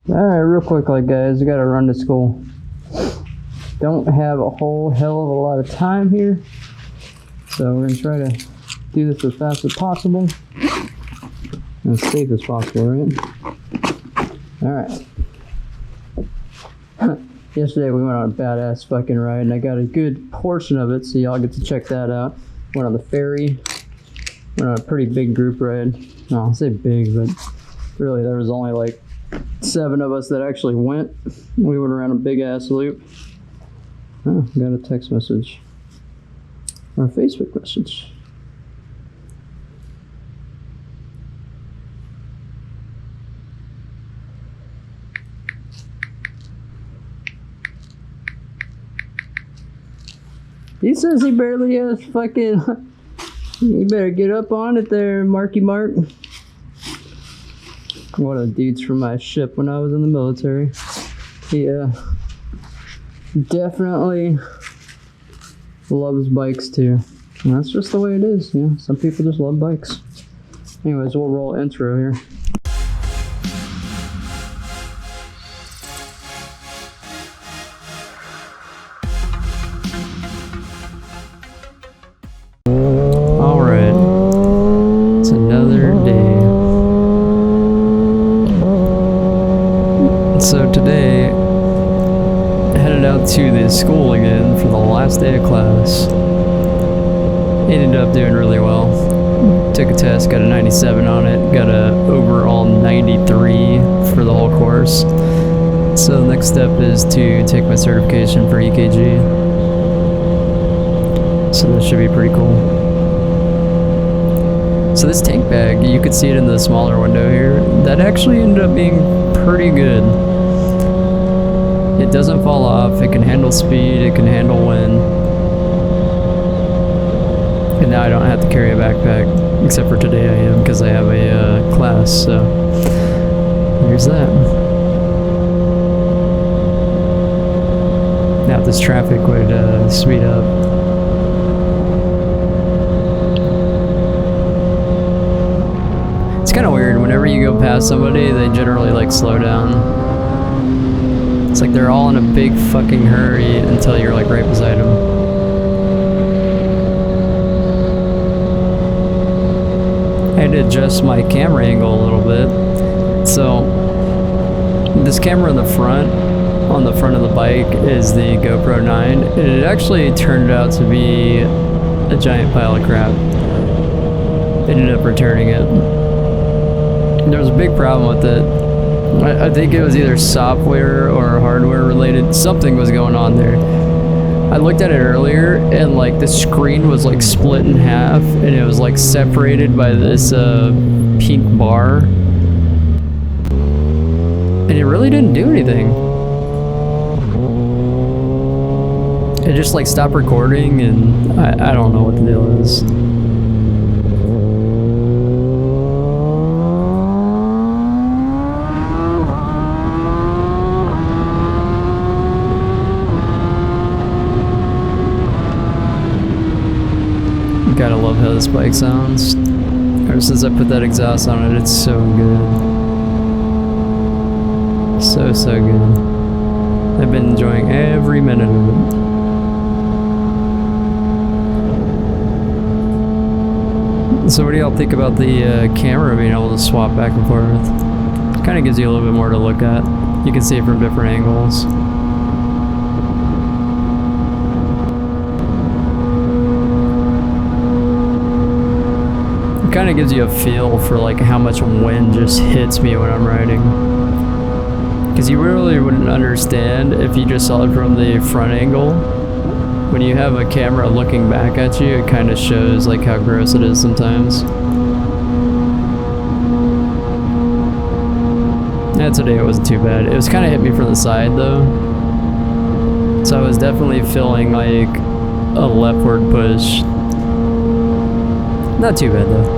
Alright, real quickly guys, I gotta run to school. Don't have a whole hell of a lot of time here, so we're gonna try to do this as fast as possible and as safe as possible, right? Alright. Yesterday we went on a badass fucking ride and I got a good portion of it, so y'all get to check that out. Went on the ferry, went on a pretty big group ride. No, I'll say big, but really there was only like 7 of us that actually went. We went around a big ass loop. Oh, got a text message or a Facebook message. He says he barely has fucking. You better get up on it there, Marky Mark. One of the dudes from my ship when I was in the military. He definitely loves bikes too. And that's just the way it is, you know. Some people just love bikes. Anyways, we'll roll intro here. Alright. It's another day. So today, headed out to the school again for the last day of class. Ended up doing really well. Took a test, got a 97 on it, got a overall 93 for the whole course. So the next step is to take my certification for EKG. So that should be pretty cool. So this tank bag, you could see it in the smaller window here, that actually ended up being pretty good. It doesn't fall off, it can handle speed, it can handle wind. And now I don't have to carry a backpack, except for today I am, because I have a class, so there's that. Now this traffic would speed up. It's kind of weird, whenever you go past somebody, they generally like slow down. It's like they're all in a big fucking hurry until you're like right beside them. I had to adjust my camera angle a little bit. So this camera in the front, on the front of the bike, is the GoPro 9. And it actually turned out to be a giant pile of crap. Ended up returning it. There was a big problem with it. I think it was either software or hardware related. Something was going on there. I looked at it earlier and like the screen was like split in half and it was like separated by this pink bar. And it really didn't do anything. It just like stopped recording and I don't know what the deal is. Gotta love how this bike sounds. Ever since I put that exhaust on it, it's so good. So good. I've been enjoying every minute of it. So what do y'all think about the camera being able to swap back and forth? Kind of gives you a little bit more to look at. You can see it from different angles. It kind of gives you a feel for like how much wind just hits me when I'm riding. Because you really wouldn't understand if you just saw it from the front angle. When you have a camera looking back at you, it kind of shows like how gross it is sometimes. Yeah, today it wasn't too bad. It was kind of hit me from the side though. So I was definitely feeling like a leftward push. Not too bad though.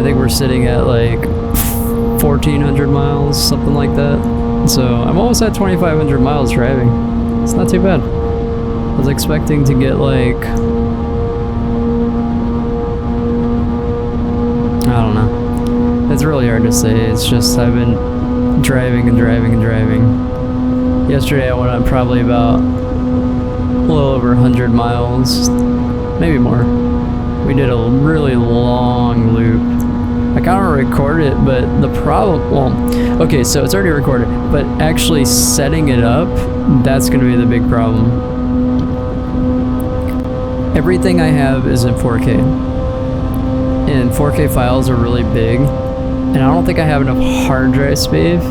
I think we're sitting at like 1,400 miles, something like that. So I'm almost at 2,500 miles driving. It's not too bad. I was expecting to get like, I don't know. It's really hard to say. It's just I've been driving and driving and driving. Yesterday I went on probably about a little over 100 miles, maybe more. We did a really long loop. I kind of record it, but the problem, well, okay, so it's already recorded, but actually setting it up, that's going to be the big problem. Everything I have is in 4K, and 4K files are really big, and I don't think I have enough hard drive space.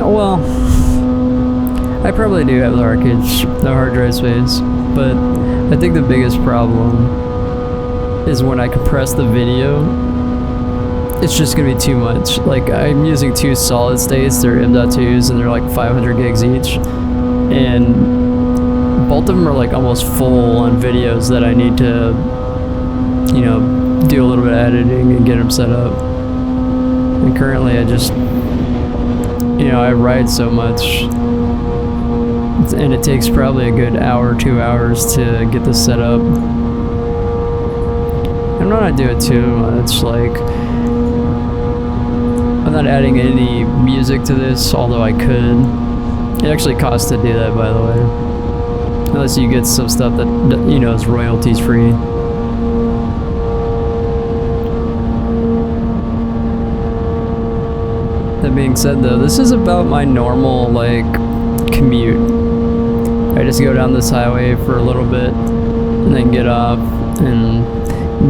Well, I probably do have the hard drive space, but I think the biggest problem is when I compress the video, it's just gonna be too much. Like, I'm using 2 solid states, they're M.2s, and they're like 500 gigs each, and both of them are like almost full on videos that I need to, you know, do a little bit of editing and get them set up. And currently I just, you know, I ride so much, and it takes probably a good hour, 2 hours to get this set up. I'm not doing too much, like, I'm not adding any music to this, although I could. It actually costs to do that, by the way. Unless you get some stuff that, you know, is royalties free. That being said, though, this is about my normal, like, commute. I just go down this highway for a little bit, and then get off, and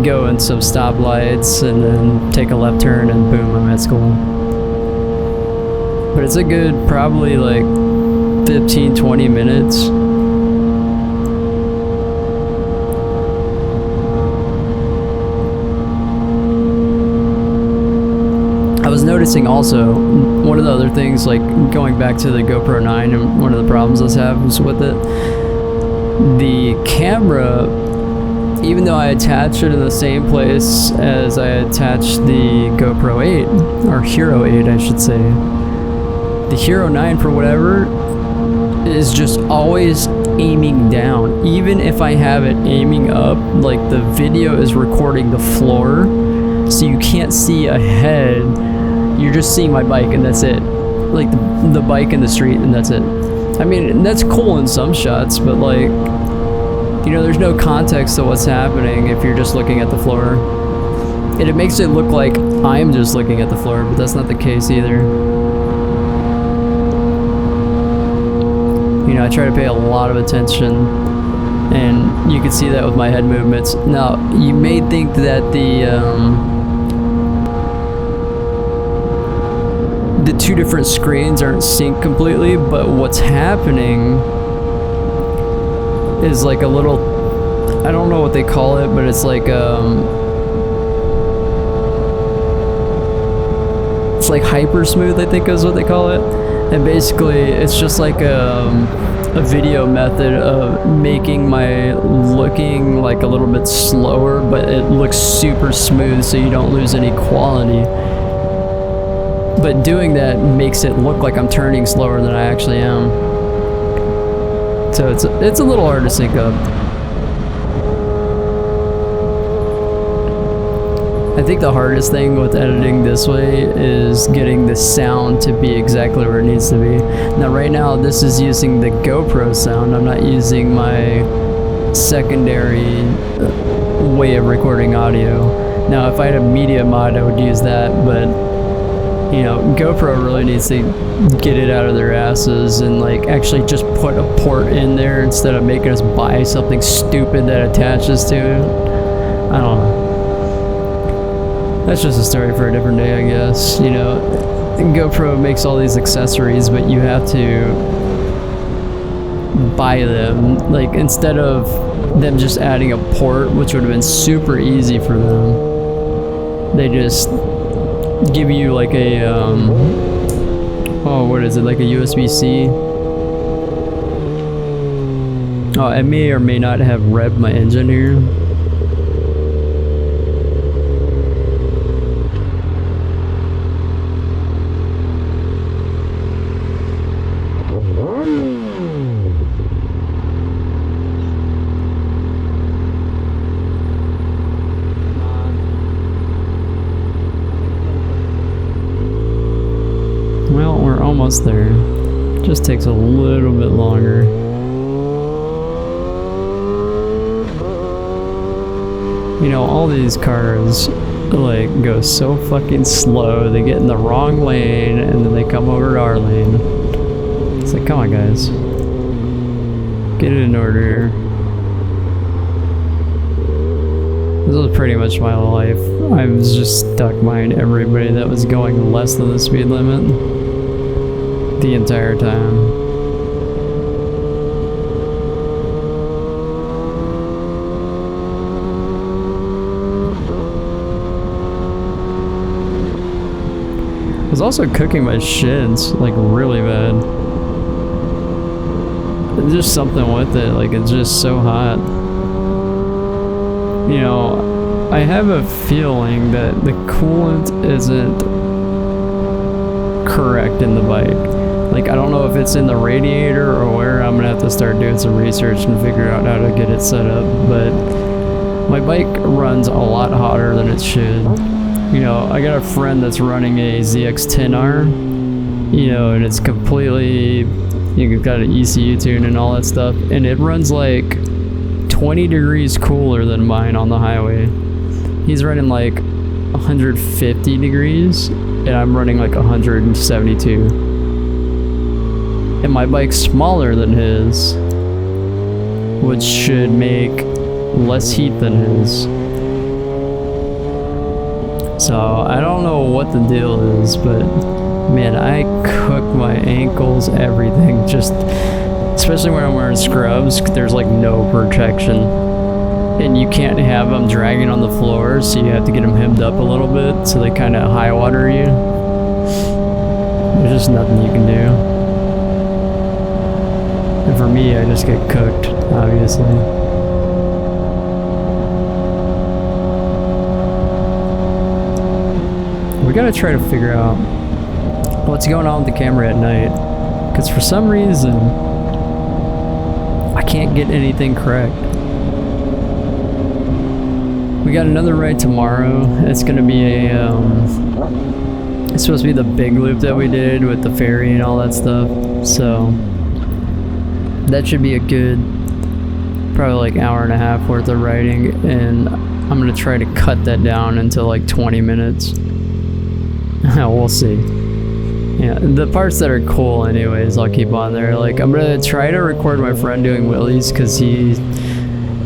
go in some stoplights, and then take a left turn, and boom, I'm at school. But it's a good probably like 15-20 minutes. I was noticing also, one of the other things, like going back to the GoPro 9, and one of the problems I was having with it, the camera, even though I attach it in the same place as I attached the GoPro 8, or Hero 8 I should say, the Hero 9 for whatever is just always aiming down. Even if I have it aiming up, like the video is recording the floor, so you can't see ahead, you're just seeing my bike and that's it. Like the bike in the street and that's it. I mean, that's cool in some shots, but like, you know, there's no context to what's happening if you're just looking at the floor. And it makes it look like I'm just looking at the floor, but that's not the case either. You know, I try to pay a lot of attention, and you can see that with my head movements. Now, you may think that the 2 different screens aren't synced completely, but what's happening is like a little, I don't know what they call it, but it's like it's like hyper smooth, I think is what they call it. And basically it's just like a video method of making my looking like a little bit slower, but it looks super smooth so you don't lose any quality. But doing that makes it look like I'm turning slower than I actually am. So it's a little hard to sync up. I think the hardest thing with editing this way is getting the sound to be exactly where it needs to be. Now right now this is using the GoPro sound. I'm not using my secondary way of recording audio. Now if I had a media mod I would use that, but you know, GoPro really needs to get it out of their asses and like actually just put a port in there instead of making us buy something stupid that attaches to it. I don't know. That's just a story for a different day, I guess. You know, GoPro makes all these accessories, but you have to buy them. Like, instead of them just adding a port, which would have been super easy for them, they just give you like a oh, what is it, like a USB-C? Oh, I may or may not have revved my engine here. almost there. Just takes a little bit longer. You know, all these cars like go so fucking slow. They get in the wrong lane and then they come over to our lane. It's like, come on guys, get it in order here. This was pretty much my life. I was just stuck behind everybody that was going less than the speed limit the entire time. I was also cooking my shins like really bad. There's just something with it, like it's just so hot. You know, I have a feeling that the coolant isn't correct in the bike. Like, I don't know if it's in the radiator or where. I'm gonna have to start doing some research and figure out how to get it set up. But my bike runs a lot hotter than it should. You know, I got a friend that's running a ZX6R, you know, and it's completely, you've got an ECU tune and all that stuff, and it runs like 20 degrees cooler than mine on the highway. He's running like 150 degrees, and I'm running like 172. And my bike's smaller than his, which should make less heat than his. So I don't know what the deal is, but man, I cook my ankles, everything, just especially when I'm wearing scrubs. There's like no protection, and you can't have them dragging on the floor, so you have to get them hemmed up a little bit so they kind of high water you. There's just nothing you can do. And for me, I just get cooked, obviously. We gotta try to figure out what's going on with the camera at night, because for some reason I can't get anything correct. We got another ride tomorrow. It's gonna be a it's supposed to be the big loop that we did with the ferry and all that stuff, so that should be a good probably like hour and a half worth of riding, and I'm gonna try to cut that down into like 20 minutes. We'll see. Yeah, the parts that are cool anyways, I'll keep on there. Like, I'm gonna try to record my friend doing wheelies, because he's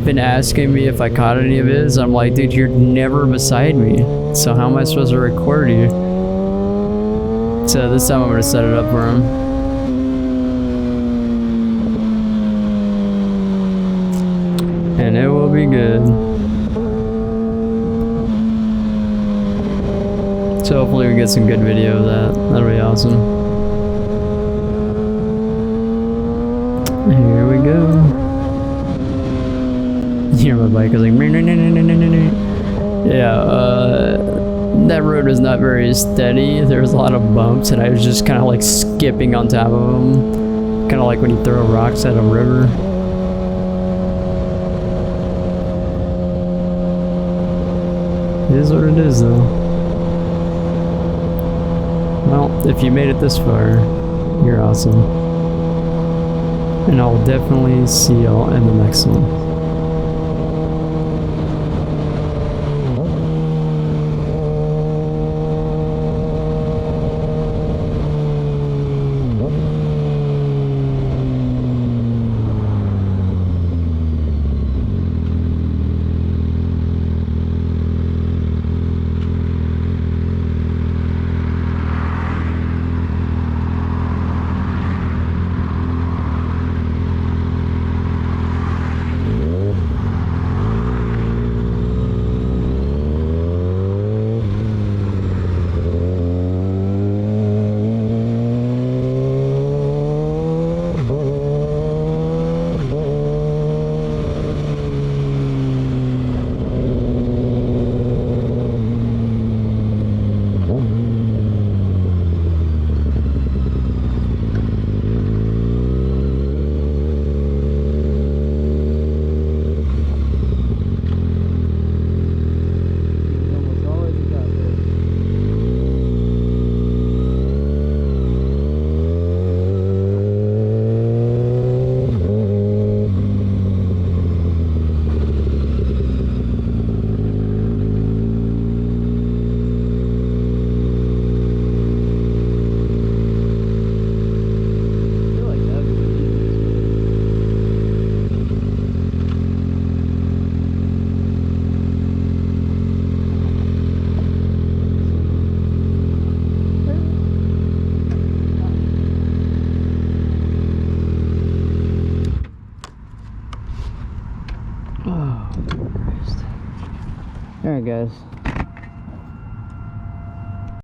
been asking me if I caught any of his. I'm like, dude, you're never beside me, so how am I supposed to record you? So this time I'm gonna set it up for him. And it will be good. So hopefully we get some good video of that. That'll be awesome. Here we go. You hear my bike is like, yeah, that road was not very steady. There was a lot of bumps, and I was just kind of like skipping on top of them. Kind of like when you throw rocks at a river. It is what it is, though. Well, if you made it this far, you're awesome. And I'll definitely see y'all in the next one. Alright guys,